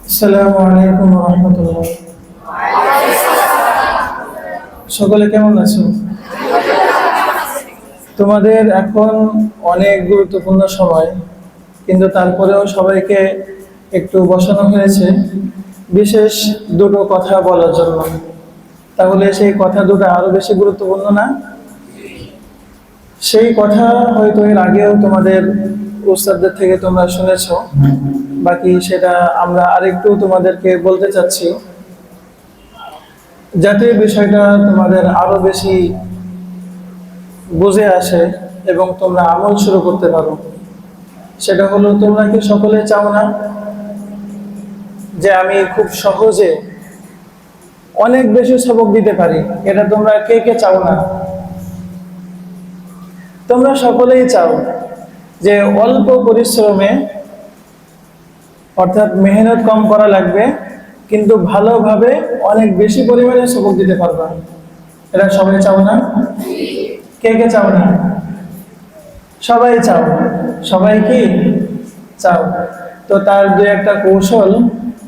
আসসালামু আলাইকুম রহমতুল্লাহ। সকলে কেমন আছো? তোমাদের এখন অনেক গুরুত্বপূর্ণ সময়, কিন্তু তারপরেও সবাইকে একটু বসানো হয়েছে বিশেষ দুটো কথা বলার জন্য। তাহলে সেই কথা দুটো আরো বেশি গুরুত্বপূর্ণ না? সেই কথা হয়তো এর আগেও তোমাদের উস্তাদদের থেকে তোমরা শুনেছো, বাকি সেটা আমরা আরেকটু তোমাদেরকে বলতে চাচ্ছি, যাতে বিষয়টা তোমাদের আরো বেশি বুঝে আসে এবং তোমরা আমল শুরু করতে পারো। সেটা হলো, তোমরা কি সকলে চাও না যে আমি খুব সহজে অনেক বেশি সবক দিতে পারি? এটা তোমরা কে কে চাও না? তোমরা সকলেই চাও যে অল্প পরিশ্রমে, অর্থাৎ মেহনত কম করা লাগবে, কিন্তু ভালোভাবে অনেক বেশি পরিমাণে সবক দিতে পারবা। এটা সবাই চাও না? কে কে চাও না? সবাই চাও। সবাই কি চাও? তো তার দু একটা কৌশল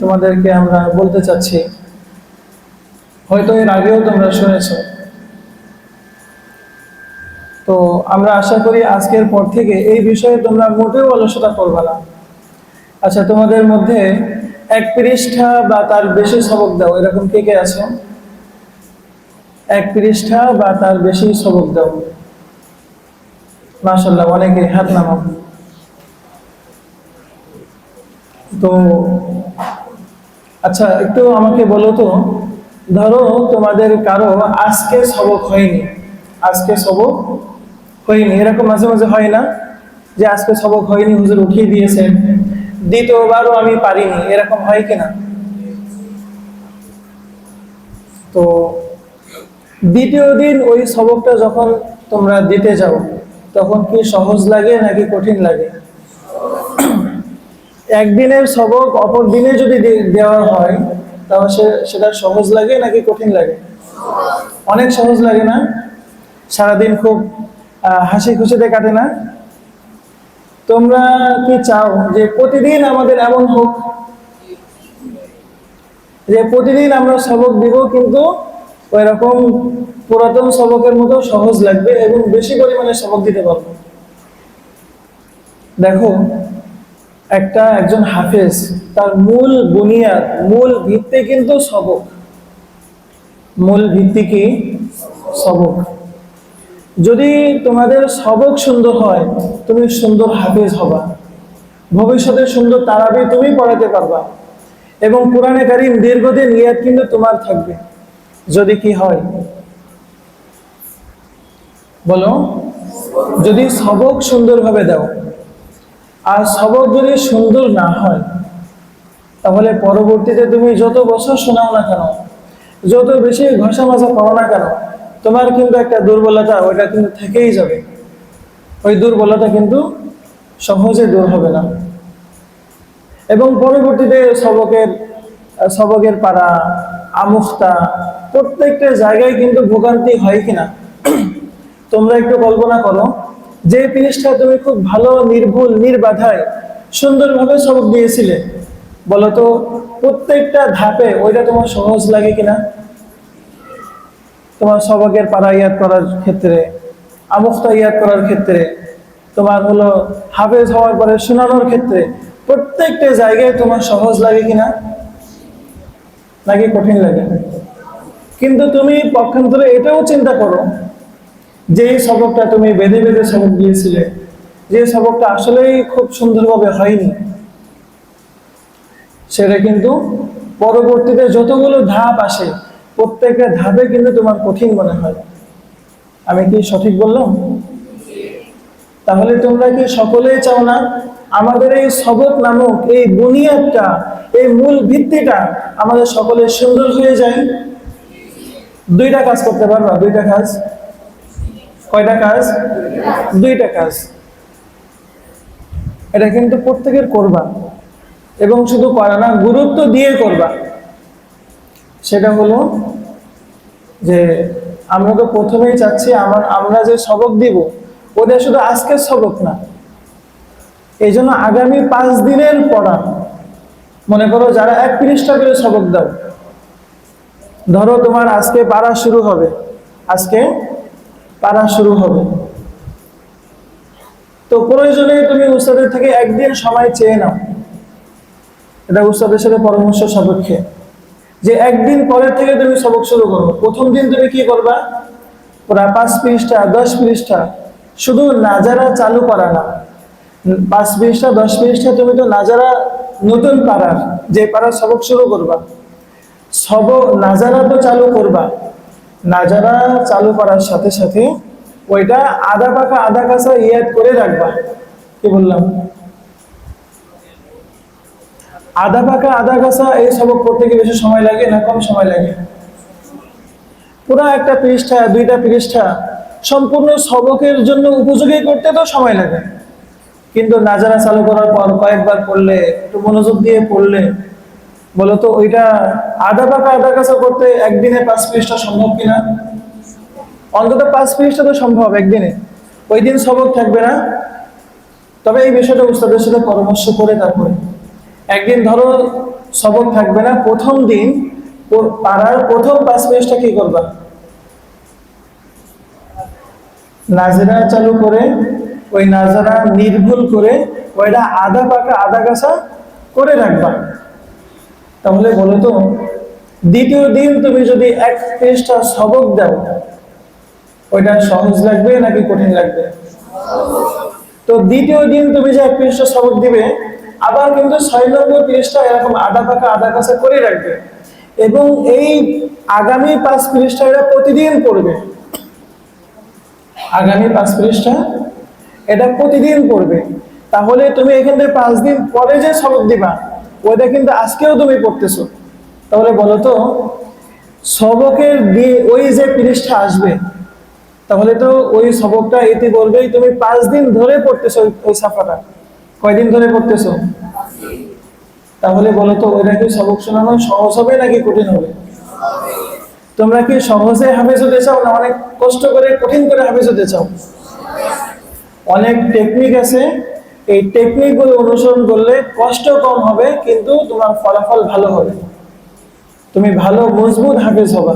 তোমাদেরকে আমরা বলতে চাচ্ছি, হয়তো এর আগেও তোমরা শুনেছো। তো আমরা আশা করি আজকের পর থেকে এই বিষয়ে তোমরা মোটেও অলসতা করবে না। আচ্ছা, তোমাদের মধ্যে 1 পৃষ্ঠা বা তার বেশি সবক দাও, এরকম কে কে আছে? 1 পৃষ্ঠা বা তার বেশি সবক দাও। মাশাআল্লাহ, অনেকে হাত নামাও। তো আচ্ছা, একটু আমাকে বলো তো, ধরো তোমাদের কারো আজকে সবক হয়নি, আজকে সবক হয়নি, এরকম মাঝে মাঝে হয় না যে আজকে সবক হয়নি, হুজুর উঠিয়ে দিয়েছেন, দ্বিতীয়বারও আমি পারিনি, এরকম হয় কিনা? তো দ্বিতীয় দিন ওই সবকটা যখন তোমরা দিতে যাও, তখন কি সহজ লাগে নাকি কঠিন লাগে? একদিনের সবক অপর দিনে যদি দেওয়া হয়, তাহলে সেটা সহজ লাগে নাকি কঠিন লাগে? অনেক সহজ লাগে না? সারাদিন খুব হাসি খুশিতে কাটে না? তোমরা কি চাও যে প্রতিদিন আমাদের এমন হোক যে প্রতিদিন আমরা সবক দিব, কিন্তু ওই রকম পুরাতন সবকের মতো সহজ লাগবে এবং বেশি পরিমাণে সবক দিতে পারবো? দেখো, একজন হাফেজ, তার মূল বুনিয়াদ, মূল ভিত্তি কিন্তু সবক। মূল ভিত্তি কি? সবক। যদি তোমাদের সবক সুন্দর হয়, তুমি সুন্দর হাফেজ হবা, ভবিষ্যতে সুন্দর তারাবি তুমি পড়াতে পারবা, এবং কোরআনে কারীম দীর্ঘদিন নিয়াত কিন্তু তোমার থাকবে। যদি কি হয় বলো? যদি সবক সুন্দরভাবে দাও। আর সবক যদি সুন্দর না হয়, তাহলে পরবর্তীতে তুমি যত বছর শোনাও না কেন, যত বেশি ঘষা মাজা করো না কেন, তোমার কিন্তু একটা দুর্বলতা, ওইটা কিন্তু থেকেই যাবে। ওই দুর্বলতা কিন্তু সহজে দূর হবে না। এবং পরবর্তীতে সবকের পারা, আমুখতা, প্রত্যেকটা জায়গায় কিন্তু ভোগান্তি হয় কিনা? তোমরা একটু কল্পনা করো, যে পৃষ্ঠা তুমি খুব ভালো, নির্ভুল, নির্বাধায় সুন্দরভাবে সবক দিয়েছিলে, বলতো প্রত্যেকটা ধাপে ওইটা তোমার সহজ লাগে কিনা? তোমার সবকের পারা ইয়াদ করার ক্ষেত্রে, আমুখতা ইয়াদ করার ক্ষেত্রে, তোমার হলো হাফেজ হওয়ার পরে শোনানোর ক্ষেত্রে, প্রত্যেকটা জায়গায় তোমার সহজ লাগে কিনা নাকি কঠিন লাগে? কিন্তু তুমি পক্ষান্তরে এটাও চিন্তা করো, যে সবকটা তুমি বেঁধে বেঁধে সবক দিয়েছিলে, যে সবকটা আসলেই খুব সুন্দরভাবে হয়নি, সেটা কিন্তু পরবর্তীতে যতগুলো ধাপ আসে, প্রত্যেকটা ধাপে কিন্তু তোমার কঠিন মনে হয়। আমি কি সঠিক বললাম? তাহলে তোমরা কি সকলেই চাও না আমাদের এই সবক নামক এই বুনিয়াদটা, এই মূল ভিত্তিটা আমাদের সকলের সুন্দর হয়ে যায়? দুইটা কাজ করতে পারবা? দুইটা কাজ। কয়টা কাজ? দুইটা কাজ। এটা কিন্তু প্রত্যেকের করবা, এবং শুধু করা না, গুরুত্ব দিয়ে করবা। সেটা হলো যে আমরা তো প্রথমেই চাচ্ছি আমরা যে সবক দিব, ওটা শুধু আজকের সবক না, এই জন্য আগামী 5 দিনের পড়া, মনে করো যারা 1 পৃষ্ঠা করে সবক দাও, ধরো তোমার আজকে পারা শুরু হবে, আজকে পারা শুরু হবে, তো প্রয়োজনে তুমি উস্তাদের থেকে একদিন সময় চেয়ে নাও, এটা উস্তাদের সাথে পরামর্শ সাপেক্ষে, যে একদিন পরের থেকে তুমি সবক শুরু করো। প্রথম দিন তুমি কি করবা, পুরা 5 পৃষ্ঠা 10 পৃষ্ঠা শুধু নাজারা চালু করা না, 5 পৃষ্ঠা 10 পৃষ্ঠা তুমি তো নাজারা নতুন পারার, যে পারার সবক শুরু করবা, সবক নাজারা তো চালু করবা, নাজারা চালু করার সাথে সাথে ওইটা আধা পাকা আধা কাঁচা ইয়াদ করে রাখবা। কি বললাম? আধা পাকা আধা কাঁচা এই সবক করতে কি বেশি সময় লাগে না কম সময় লাগে? পুরা একটা পৃষ্ঠা 2টা পৃষ্ঠা সম্পূর্ণ সবকের জন্য উপযোগী করতে তো সময় লাগে, কিন্তু নাজারা চালু করার পর কয়েকবার পড়লে, একটু মনোযোগ দিয়ে পড়লে, বলো তো ওইটা আধা পাকা আধা কাঁচা করতে একদিনে 5 পৃষ্ঠা সম্ভব কিনা? অন্তত 5 পৃষ্ঠা তো সম্ভব একদিনে, ওই দিন সবক থাকবে না। তবে এই বিষয়টা উস্তাদের সাথে পরামর্শ করে তারপরে একদিন ধরো সবক থাকবে না, প্রথম দিন পাড়ার প্রথম 5 পৃষ্ঠা কি করবা, নাজারা চালু করে, ওই নাজারা নির্ভুল করে ওইটা আধা পাকা আধা কাঁচা করে রাখবা। তাহলে বলো তো দ্বিতীয় দিন তুমি যদি 1 পৃষ্ঠা সবক দাও, ওইটা সহজ লাগবে নাকি কঠিন লাগবে? তো দ্বিতীয় দিন তুমি যে 1 পৃষ্ঠা সবক দিবে, আবার কিন্তু 6 নম্বর পৃষ্ঠা এরকম আধা পাকা আধা কাঁচা করে রাখবে, এবং এই আগামী 5 পৃষ্ঠা এটা প্রতিদিন পড়বে, আগামী 5 পৃষ্ঠা এটা প্রতিদিন পড়বে। তাহলে তুমি এখান থেকে 5 দিন পরে যে সবক দিবা, ওইটা কিন্তু আজকেও তুমি পড়তেছো। তাহলে বলো তো সবকের ওই যে পৃষ্ঠা আসবে, তাহলে তো ওই সবকটা এতে বলবেই তুমি 5 দিন ধরে পড়তেছো ওই সাফাটা। কয়দিন ধরে পড়তেছো? তাহলে বলো তো ওইটা কি সবক শোনানো সহজ হবে নাকি কঠিন হবে? তোমরা কি সহজে হাফেজ হতে চাও না অনেক কষ্ট করে কঠিন করে হাফেজ হতে চাও? অনেক টেকনিক আছে, এই টেকনিকগুলো অনুসরণ করলে কষ্ট কম হবে, কিন্তু তোমার ফলাফল ভালো হবে, তুমি ভালো মজবুত হাফেজ হবা।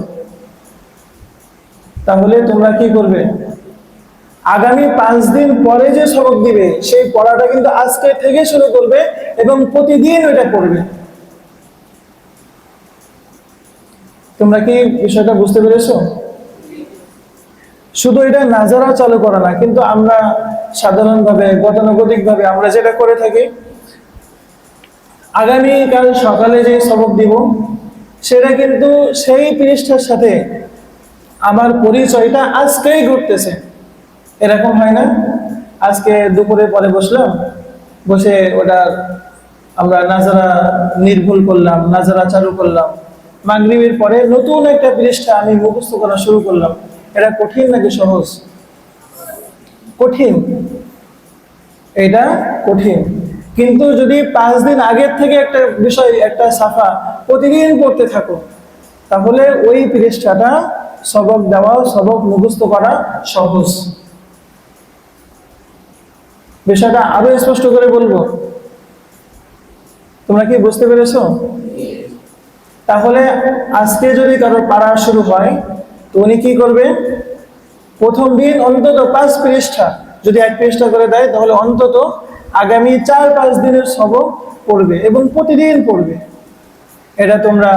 তাহলে তোমরা কি করবে, আগামী 5 দিন পরে যে সবক দিবে সেই পড়াটা কিন্তু আজকে থেকে শুরু করবে এবং প্রতিদিন ওইটা পড়বে। তোমরা কি বিষয়টা বুঝতে পেরেছো? শুধু এটা নাজারা চালু করা না, কিন্তু আমরা সাধারণভাবে গতানুগতিকভাবে আমরা যেটা করে থাকি, আগামীকাল সকালে যে সবক দিব সেটা কিন্তু সেই পৃষ্ঠার সাথে আমার পরিচয়টা আজকেই ঘটতেছে, এরকম হয় না? আজকে দুপুরে পরে বসলাম, বসে ওটা আমরা নাজারা নির্ভুল করলাম, নাজারা চালু করলাম, মাগরিবের পরে নতুন একটা পৃষ্ঠা আমি মুখস্থ করা শুরু করলাম। এটা কঠিন নাকি সহজ? কঠিন, এটা কঠিন। কিন্তু যদি 5 দিন আগের থেকে একটা বিষয়, একটা সাফা প্রতিদিন পড়তে থাকো, তাহলে ওই পৃষ্ঠাটা সবক দেওয়া, সবক মুখস্থ করা সহজ। বিষয়টা আরো স্পষ্ট করে বলবো, তোমরা কি বুঝতে পেরেছো? তাহলে আজকে যদি কারো পারা শুরু হয়, তো উনি কি করবে, প্রথম দিন অন্তত 5 পৃষ্ঠা, যদি 1 পৃষ্ঠা করে দেয় তাহলে অন্তত আগামী 4-5 দিনের সবক পড়বে এবং প্রতিদিন পড়বে। এটা তোমরা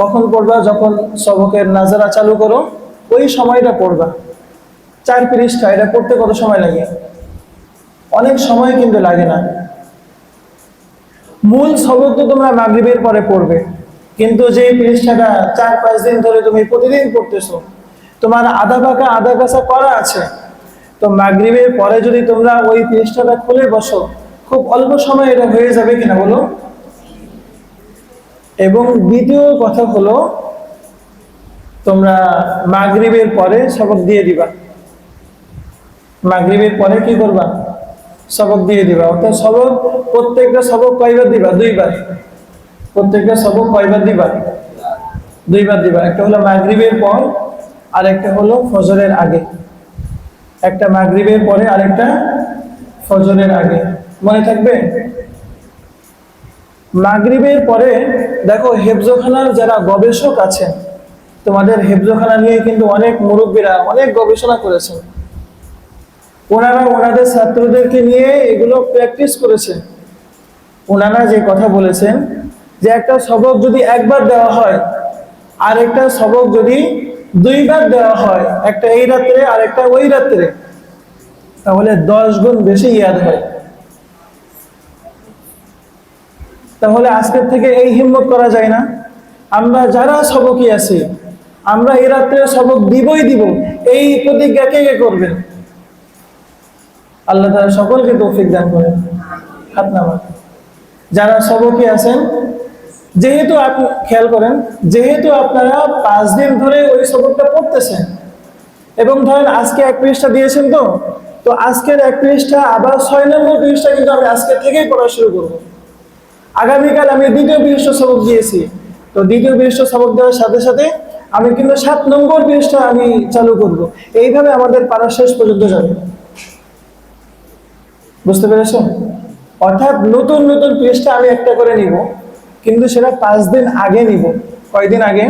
কখন পড়বা, যখন সবকের নাজারা চালু করো ওই সময়টা পড়বা। 4 পৃষ্ঠা এটা পড়তে কত সময় লাগে? অনেক সময় কিন্তু লাগে না। মূল সবক তো তোমরা মাগরিবের পরে পড়বে, কিন্তু যে পৃষ্ঠাটা 4-5 দিন ধরে তুমি প্রতিদিন পড়তেছো, তোমার আধা পাকা আধা কাঁচা করা আছে, তো মাগরিবের পরে যদি তোমরা ওই পৃষ্ঠাটা খুলে বসো, খুব অল্প সময় এটা হয়ে যাবে কিনা বলো? এবং দ্বিতীয় কথা হলো, তোমরা মাগরিবের পরে সবক দিয়ে দিবা। মাগরিবের পরে কি করবা? সবক দিয়ে দিবা। অর্থাৎ সবক, প্রত্যেকটা সবক কয়বার দিবা? 2 বার। প্রত্যেকটা সবক কয়বার দিবা? 2 বার দিবা। একটা হলো মাগরিবের পর, আর একটা হলো ফজরের আগে। একটা মাগরিবের পরে, আরেকটা ফজরের আগে। মনে থাকবে? মাগরিবের পরে দেখো হেফজখানার যারা গবেষক আছেন, তোমাদের হেফজখানা নিয়ে কিন্তু অনেক মুরব্বীরা অনেক গবেষণা করেছেন, ওনারা ওনাদের ছাত্রদেরকে নিয়ে এগুলো প্র্যাকটিস করেছেন। ওনারা যে কথা বলেছেন যে একটা সবক যদি একবার দেওয়া হয় আর একটা সবক যদি দুইবার দেওয়া হয়, একটা এই রাত্রে আর একটা ওই রাত্রে, তাহলে 10 গুণ বেশি ইয়াদ হয়। তাহলে আজকের থেকে এই হিম্মত করা যায় না? আমরা যারা সবকই আছি, আমরা এই রাত্রে সবক দিবই দিব, এই প্রতিজ্ঞা কে কে করবেন? আল্লাহ তাআলা সকলকে তৌফিক দান করেন। হাত নামান যারা সবকই আছেন, যেহেতু আপনি খেয়াল করেন, যেহেতু আপনারা 5 দিন ধরে ওই সবকটা পড়তেছেন এবং ধরেন আজকে 1 পৃষ্ঠা দিয়েছেন, তো আজকের 1 পৃষ্ঠা আবার 6 নম্বর পৃষ্ঠা কিন্তু আমি আজকে থেকেই পড়া শুরু করব। আগামীকাল আমি 2য় পৃষ্ঠা সবক দিয়েছি, তো 2য় পৃষ্ঠা সবক দেওয়ার সাথে সাথে আমি কিন্তু 7 নম্বর পৃষ্ঠা আমি চালু করব। এইভাবে আমাদের পারা শেষ পর্যন্ত যাবে। বুঝতে পেরেছো? অর্থাৎ নতুন নতুন পৃষ্ঠা আমি একটা করে নিব, কিন্তু সেটা 5 দিন আগে নিব। কয়দিন আগে?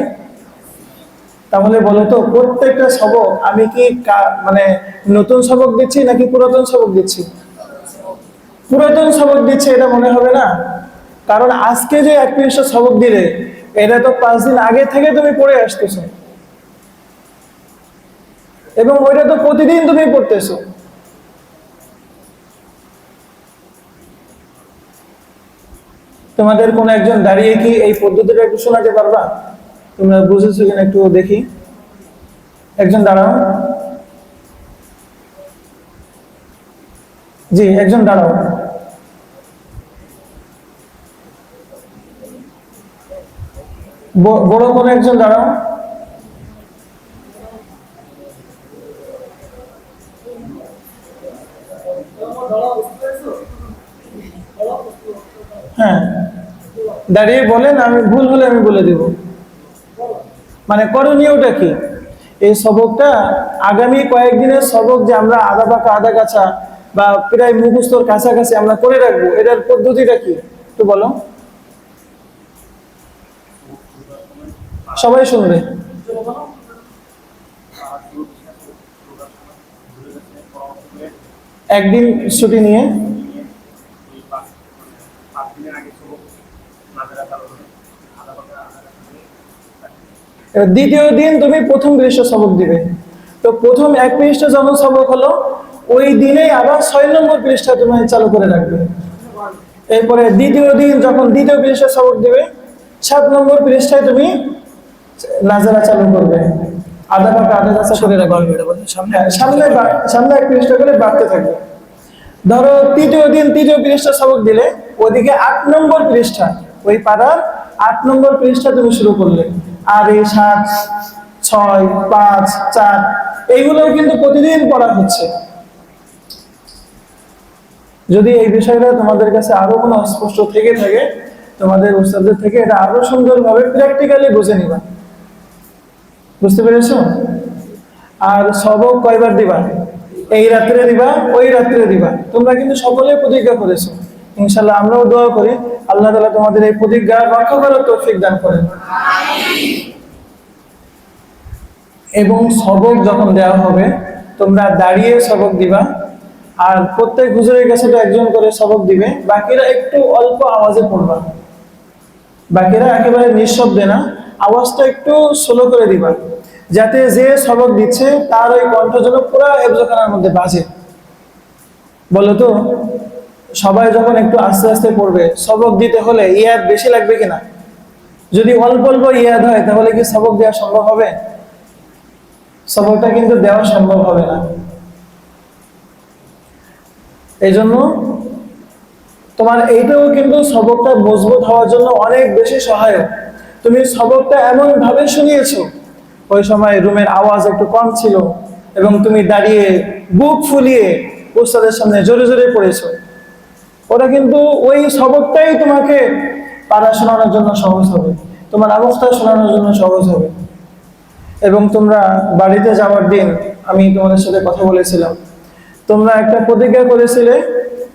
তাহলে বলো তো, প্রত্যেকটা সবক আমি কি মানে নতুন সবক দিচ্ছি নাকি পুরাতন সবক দিচ্ছি? পুরাতন সবক দিচ্ছে, এটা মনে হবে না? কারণ আজকে যে 1 পৃষ্ঠা সবক দিলে, এটা তো 5 দিন আগে থেকে তুমি পড়ে আসতেছো এবং ওইটা তো প্রতিদিন তুমি পড়তেছো। তোমাদের কোন একজন দাঁড়িয়ে কি এই পদ্ধতিটা একটু শোনাতে পারবা? তোমরা বুঝেছো কিনা একটু দেখি। একজন দাঁড়াও। জি, একজন দাঁড়াও। বড় কোন একজন দাঁড়াও। হ্যাঁ, দাঁড়িয়ে বলেন, আমি ভুল হলে আমি বলে দেব। মানে করণীয়টা কি? এই সবকটা আগামী কয়েকদিনের সবক যে আমরা আধা পাকা আধা কাঁচা বা প্রায় মুখস্থর কাছাকাছি আমরা করে রাখবো, এটার পদ্ধতিটা কি একটু বলো। সবাই শুনবে। একদিন ছুটি নিয়ে দ্বিতীয় দিন তুমি প্রথম পৃষ্ঠা সবক দিবে। তো প্রথম 1 পৃষ্ঠা যখন সবক হলো, ওই দিনেই আবার 6 নম্বর পৃষ্ঠা তুমি চালু করে রাখবে। এরপরে দ্বিতীয় দিন যখন 2য় পৃষ্ঠা সবক দিবে, 7 নম্বর পৃষ্ঠায় তুমি নাজারা চালু করবে, আধা পাকা আধা কাঁচা করে রাখবে। সামনে 1 পৃষ্ঠা করে বাড়তে থাকবে। ধরো তৃতীয় দিন 3য় পৃষ্ঠা সবক দিলে, ওদিকে 8 নম্বর পৃষ্ঠা, ওই পাড়ার 8 নম্বর পৃষ্ঠা তুমি শুরু করলে। আর এই 7, 6, 5, 4 এইগুলো কিন্তু প্রতিদিন পড়া হচ্ছে। যদি এই বিষয়টা তোমাদের কাছে আরো কোনো অস্পষ্ট থেকে থাকে, তোমাদের উস্তাদদের থেকে এটা আরো সুন্দরভাবে প্র্যাকটিক্যালি বুঝে নিবা। বুঝতে পেরেছো? আর সবক কয়বার দিবা? এই রাত্রে দিবা, ওই রাত্রে দিবা। তোমরা কিন্তু সকলে প্রতিজ্ঞা করেছো, ইনশাআল্লাহ আমরাও দোয়া করি আল্লাহ তাআলা তোমাদের এই প্রতিজ্ঞা রক্ষা করার তৌফিক দান করেন। এবং সবক যখন দেওয়া হবে, তোমরা দাঁড়িয়ে সবক দিবা, আর প্রত্যেক হুজুরের কাছে তো একজন করে সবক দিবে। বাকিরা একটু অল্প আওয়াজে পড়বা, বাকিরা একেবারে নিঃশব্দে না, আওয়াজটা একটু স্লো করে দিবা, যাতে যে সবক দিচ্ছে তার ওই কণ্ঠ যেন পুরো হেফজখানার মধ্যে বাজে। বলো তো, সবাই যখন একটু আস্তে আস্তে পড়বে, সবক দিতে হলে ইয়াদ বেশি লাগবে কিনা? যদি অল্প অল্প ইয়াদ হয়, তাহলে কি সবক দেওয়া সম্ভব হবে? সবকটা কিন্তু দেওয়া সম্ভব হবে না। এই জন্য তোমার এইটাও কিন্তু সবকটা মজবুত হওয়ার জন্য অনেক বেশি সহায়ক। তুমি সবকটা এমন ভাবে শুনিয়েছো, ওই সময় রুমের আওয়াজ একটু কম ছিল এবং তুমি দাঁড়িয়ে বুক ফুলিয়ে উস্তাদের সামনে জোরে জোরে পড়েছো, ওরা কিন্তু ওই সবকটাই তোমাকে পারা শোনানোর জন্য সহজ হবে, তোমার অবস্থা শোনানোর জন্য সহজ হবে। এবং তোমরা বাড়িতে যাওয়ার দিন আমি তোমাদের সাথে কথা বলেছিলাম, তোমরা একটা প্রতিজ্ঞা করেছিলে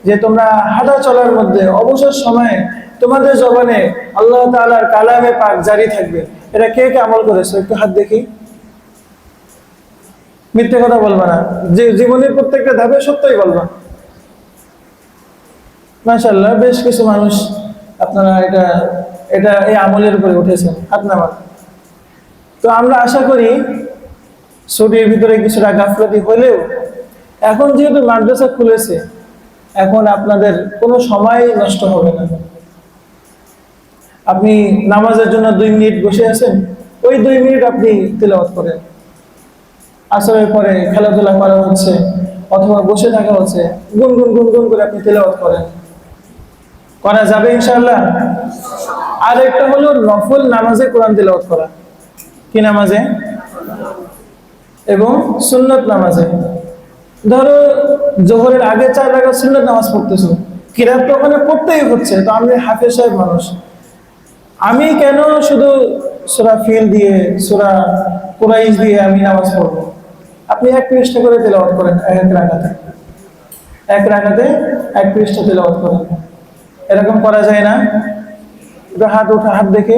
যে তোমরা হাঁটা চলার মধ্যে অবসর সময়ে তোমাদের জবানে আল্লাহ তাআলার কালামে পাক জারি থাকবে। এটা কে কে আমল করেছো একটু হাত দেখি। মিথ্যে কথা বলবা না, যে জীবনের প্রত্যেকটা ধাপে সত্যই বলবা। মাশাআল্লাহ, বেশ কিছু মানুষ আপনারা এটা এটা এই আমলের উপরে উঠেছেন, হাত নামান। তো আমরা আশা করি ছুটির ভিতরে কিছুটা গাফলতি হলেও এখন যেহেতু মাদ্রাসা খুলেছে, এখন আপনাদের কোনো সময় নষ্ট হবে না। আপনি নামাজের জন্য 2 মিনিট বসে আছেন, ওই 2 মিনিট আপনি তিলাওয়াত করেন। আসরের পরে খেলাধুলা করা হচ্ছে অথবা বসে থাকা হচ্ছে, গুনগুন গুনগুন করে আপনি তিলাওয়াত করেন, করা যাবে ইনশাআল্লাহ। আর একটা হলো নফল নামাজে কোরআন তিলাওয়াত করা। কি নামাজে? এবং সুন্নত নামাজে। ধরো জোহরের আগে 4 রাকাত সুন্নত নামাজ পড়তেছো, কিরাত তো ওখানে পড়তেই হচ্ছে, তো আমি হাফেজ সাহেব মানুষ, আমি কেন শুধু সূরা ফিল দিয়ে সূরা কুরাইশ দিয়ে আমি নামাজ পড়বো? আপনি 1 পৃষ্ঠা করে তেলাওয়াত করেন, এক রাকাতে 1 পৃষ্ঠা তেলাওয়াত করেন। এরকম করা যায় না? একটু হাত উঠা, হাত দেখে।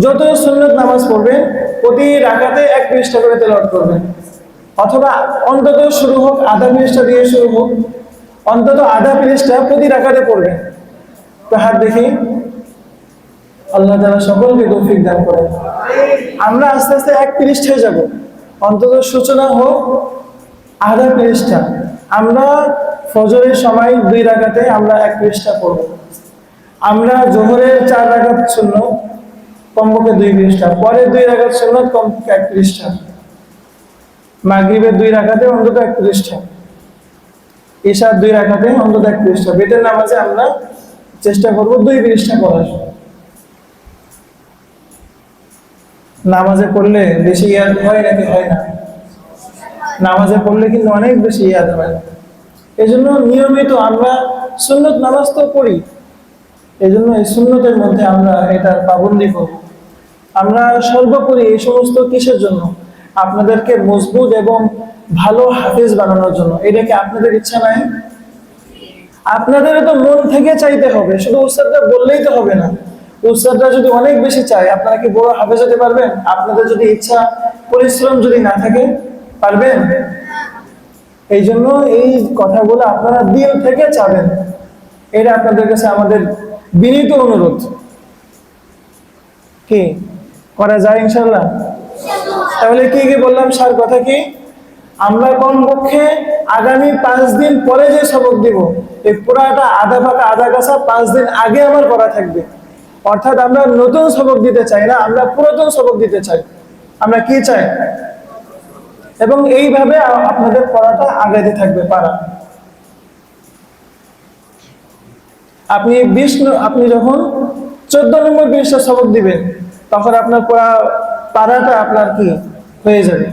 যত সুন্নত নামাজ পড়বে প্রতি রাকাতে 1 পৃষ্ঠা করে তেলাওয়াত করবেন, অথবা অন্তত শুরু হোক আধা পৃষ্ঠা দিয়ে শুরু হোক, অন্তত আধা পৃষ্ঠা প্রতি রাকাতে পড়বেন। তো হাত দেখি। আল্লাহ তাআলা সকলকে তৌফিক দান করেন। আমরা আস্তে আস্তে 1 পৃষ্ঠায় যাব, অন্তত সূচনা হোক আধা পৃষ্ঠা। আমরা ফজরের সময় 2 রাকাতে আমরা 1 পৃষ্ঠা পড়ব। আমরা জোহরের 4 রাকাত সুন্নত কমপক্ষে 2 পৃষ্ঠা, পরে 2 রাকাত সুন্নত কমপক্ষে 1 পৃষ্ঠা, মাগরিবের 2 রাকাতে অন্তত 1 পৃষ্ঠা, ইশার 2 রাকাতে অন্তত 1 পৃষ্ঠা, বেতের নামাজে আমরা চেষ্টা করব 2 পৃষ্ঠা পড়ার। নামাজে পড়লে বেশি ইয়াদ হয় নাকি হয় না? নামাজে পড়লে কিন্তু অনেক বেশি ইয়াদ হয়। এই জন্য নিয়মিত আমরা সুন্নত নামাজ তো পড়ি, এই জন্য এই সুন্নতের মধ্যে আমরা এটার পাবন্দি করব। আমরা সর্বোপরি এই সমস্ত কিসের জন্য? আপনাদেরকে মজবুত এবং ভালো হাফেজ বানানোর জন্য। এটা কি আপনাদের ইচ্ছা নাই? আপনাদেরও তো মন থেকে চাইতে হবে, শুধু উস্তাদরা বললেই তো হবে না। উস্তাদরা যদি অনেক বেশি চায়, আপনারা কি বড় হাফেজ হতে পারবেন? আপনাদের যদি ইচ্ছা পরিশ্রম যদি না থাকে, পারবেন? এই জন্য এই কথাগুলো আপনারা দিল থেকে চাবেন, এটা আপনাদের কাছে আমাদের বিনীত অনুরোধ। কি করা যায় ইনশাআল্লাহ? তাহলে কি কি বললাম, সার কথা কি? আমরা কমপক্ষে আগামী 5 দিন পরে যে সবক দিব, এই পুরাটা আধা ফাঁকা আধা কাঁচা 5 দিন আগে আমার করা থাকবে। অর্থাৎ আমরা নতুন সবক দিতে চাই না, আমরা পুরাতন সবক দিতে চাই। আমরা কি চাই? এবং এইভাবে আপনাদের পড়াটা আগাইতে থাকবে পারা। আপনি যখন 14 নম্বর পৃষ্ঠা সবক দিবেন, তখন আপনার পারাটা আপনার কি হয়ে যাবে।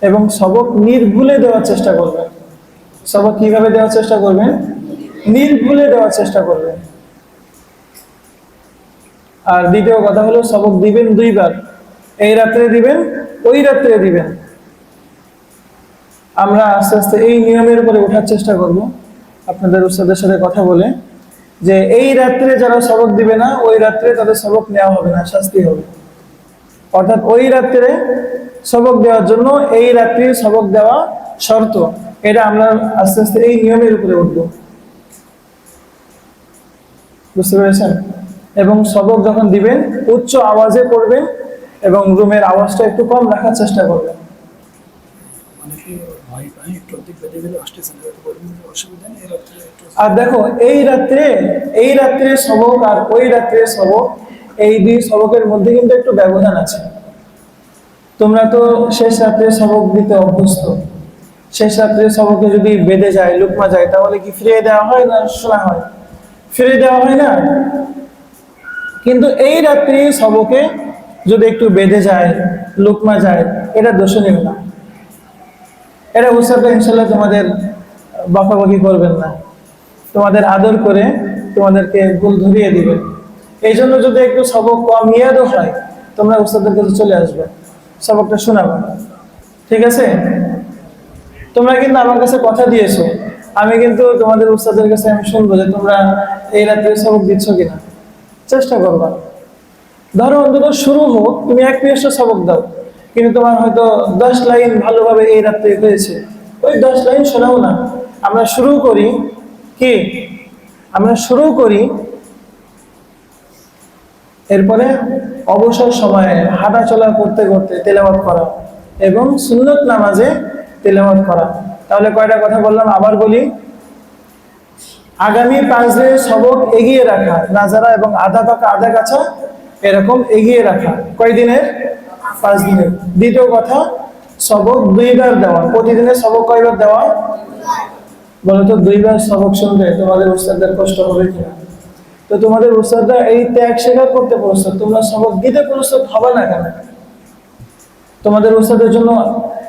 এবং সবক নির্ভুলে দেওয়ার চেষ্টা করবেন। সবক কিভাবে দেওয়ার চেষ্টা করবেন? নির্ভুলে দেওয়ার চেষ্টা করবেন। আর দ্বিতীয় কথা হলো, সবক দিবেন 2 বার, এই রাত্রে দিবেন, ওই রাত্রে দিবেন। আমরা আস্তে আস্তে এই নিয়মের উপরে ওঠার চেষ্টা করব, আপনাদের উস্তাদের সাথে কথা বলে, যে এই রাত্রে যারা সবক দিবে না, ওই রাত্রে তাদের সবক নেওয়া হবে না, শাস্তি হবে। অর্থাৎ ওই রাত্রে সবক দেওয়ার জন্য এই রাত্রে সবক দেওয়া শর্ত। এটা আমরা আস্তে আস্তে এই নিয়মের উপরে উঠব, বুঝতে পেরেছেন? এবং সবক যখন দিবেন উচ্চ আওয়াজে পড়বেন এবং রুমের আওয়াজটা একটু কম রাখার চেষ্টা করবেন। আর দেখো, এই রাত্রে সবক আর ওই রাত্রে সবক, এই 2 সবকের মধ্যে কিন্তু একটু ব্যবধান আছে। তোমরা তো শেষ রাত্রে সবক দিতে অভ্যস্ত। শেষ রাত্রে সবকে যদি বেঁধে যায়, লুকমা যায়, তাহলে কি ফিরিয়ে দেওয়া হয় না শোনা হয়? ফিরিয়ে দেওয়া হয় না। কিন্তু এই রাত্রি সবকে যদি একটু বেঁধে যায়, লুকমা যায়, এটা দোষ নেবে না। এটা উস্তাদরা ইনশাআল্লাহ তোমাদের বকাবকি করবেন না, তোমাদের আদর করে তোমাদেরকে ভুল ধরিয়ে দিবেন। এই জন্য যদি একটু সবক কম ইয়াদও হয়, তোমরা উস্তাদের কাছে চলে আসবে, সবকটা শোনাবে, ঠিক আছে? তোমরা কিন্তু আমার কাছে কথা দিয়েছো আমি কিন্তু তোমাদের উস্তাদের কাছে আমি শুনবো যে তোমরা এই রাত্রে সবক দিচ্ছ কিনা। চেষ্টা করবা। ধরো অন্তত শুরু হোক, তুমি এক পৃষ্ঠা সবক দাও, কিন্তু তোমার হয়তো 10 লাইন ভালোভাবে এই রাত্রে হয়েছে, ওই 10 লাইন শোনাও না। আমরা শুরু করি কি, আমরা শুরু করি, এরপরে অবসর সময়ে হাঁটা চলা করতে করতে তেলাওয়াত করা এবং সুন্নত নামাজে তেলাওয়াত করা। তাহলে কয়টা কথা বললাম, আবার বলি। আগামী 5 দিনের সবক এগিয়ে রাখা, নাজারা এবং আধা পাকা আধা কাছা এরকম এগিয়ে রাখা। কয় দিনের? 5 দিনের। দ্বিতীয় কথা, সবক 2 বার দেওয়া। প্রতিদিনের সবক কয়বার দেওয়া? বলো তো, 2 বার সবক শুনলে তোমাদের উস্তাদদের কষ্ট হবে কিনা? তো তোমাদের উস্তাদরা এই ত্যাগ স্বীকার করতে প্রস্তুত, তোমরা সবক দিতে প্রস্তুত হবে না কেন? তোমাদের উস্তাদের জন্য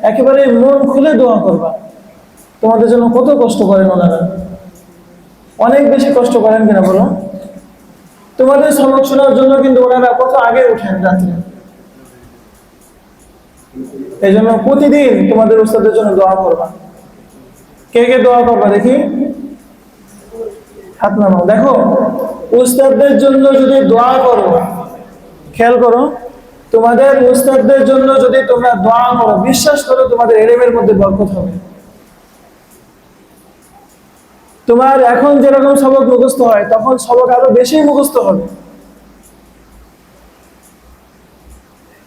একেবারে মন খুলে দোয়া করবা। তোমাদের জন্য কত কষ্ট করেন ওনারা, অনেক বেশি কষ্ট করেন কিনা বলো? তোমাদের সবক শোনার জন্য কিন্তু ওনারা কত আগে উঠেন রাত্রে। এই জন্য প্রতিদিন তোমাদের উস্তাদের জন্য দোয়া করবা। কে কে দোয়া করবা দেখি? হাত নামাও। দেখো, উস্তাদদের জন্য যদি দোয়া করো, খেয়াল করো, তোমাদের উস্তাদদের জন্য যদি তোমরা দোয়া করো, বিশ্বাস করো তোমাদের ইলমের মধ্যে বরকত হবে। তোমার এখন যেরকম সবক মুখস্থ হয়, তখন সবক আরো বেশি মুখস্থ হবে।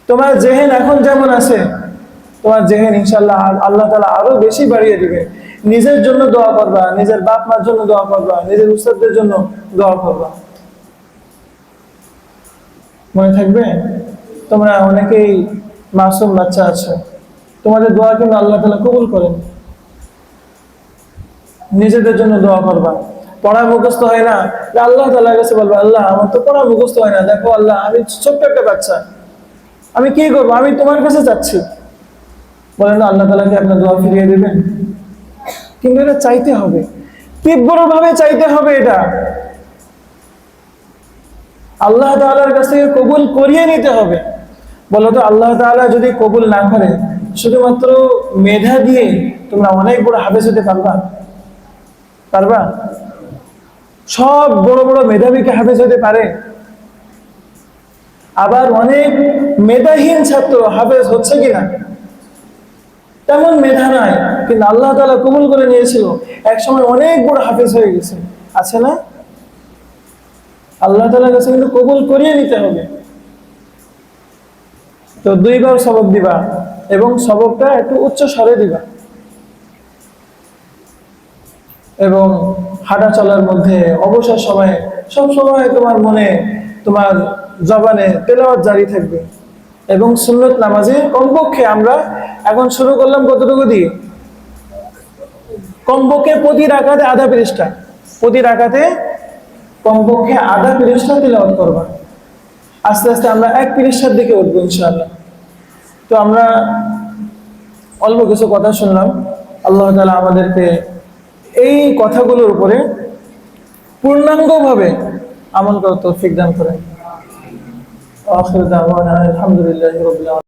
তোমার জেহেন এখন যেমন আছে, তোমার জেহেন ইনশাআল্লাহ আল্লাহ তাআলা আরো বেশি বাড়িয়ে দিবে। নিজের জন্য দোয়া করবা, নিজের বাপ মার জন্য দোয়া করবা, নিজের উস্তাদদের জন্য দোয়া করবা। মনে থাকবে? তোমরা অনেকেই মাসুম বাচ্চা আছো, তোমাদের দোয়া কিন্তু আল্লাহ তাআলা কবুল করেন। নিজেদের জন্য দোয়া করবা। পড়া মুখস্থ হয় না, আল্লাহ তাআলার কাছে বলবা, আল্লাহ আমার তো পড়া মুখস্থ হয় না, দেখো আল্লাহ আমি ছোট্ট একটা বাচ্চা, আমি কি করবো, আমি তোমার কাছে যাচ্ছি। বলেন আল্লাহ তাআলাকে আপনার দোয়া ফিরিয়ে দেবেন। কিন্তু এটা চাইতে হবে, তীব্রভাবে চাইতে হবে। এটা আল্লাহ তাআলার কাছ থেকে কবুল করিয়ে নিতে হবে। বলতো, আল্লাহ তাআলা যদি কবুল না করে, শুধুমাত্র মেধা দিয়ে তোমরা অনেক বড় হাফেজ হতে পারবা? পারবা? সব বড় বড় মেধাবীকে হাফেজ হতে পারে? আবার অনেক মেধাহীন ছাত্র হাফেজ হচ্ছে কিনা? তেমন মেধা নাই, কিন্তু আল্লাহ তাআলা কবুল করে নিয়েছিল, এক সময় অনেক বড় হাফেজ হয়ে গেছে, আছে না? আল্লাহ তাআলার কাছে কিন্তু কবুল করিয়ে নিতে হবে। তো 2 বার সবক দিবা এবং সবকটা একটু উচ্চ স্বরে দিবা, এবং হাঁটা চলার মধ্যে অবসর সময়ে সব সময় তোমার মনে, তোমার জবানে তেলাওয়াত জারি থাকবে। এবং সুন্নত নামাজে কমপক্ষে আমরা এখন শুরু করলাম কতটুকু দিয়ে? কমপক্ষে প্রতি রাকাতে আধা পৃষ্ঠা, প্রতি রাকাতে কমপক্ষে আধা পৃষ্ঠা তেলাওয়াত করবা। আস্তে আস্তে আমরা 1 পৃষ্ঠার দিকে উঠবো ইনশাআল্লাহ। তো আমরা অল্প কিছু কথা শুনলাম, আল্লাহ তাআলা আমাদেরকে এই কথাগুলোর উপরে পূর্ণাঙ্গভাবে আমল করার তৌফিক দান করেন। আখির দাওয়ানা আলহামদুলিল্লাহি রাব্বিল আলামিন।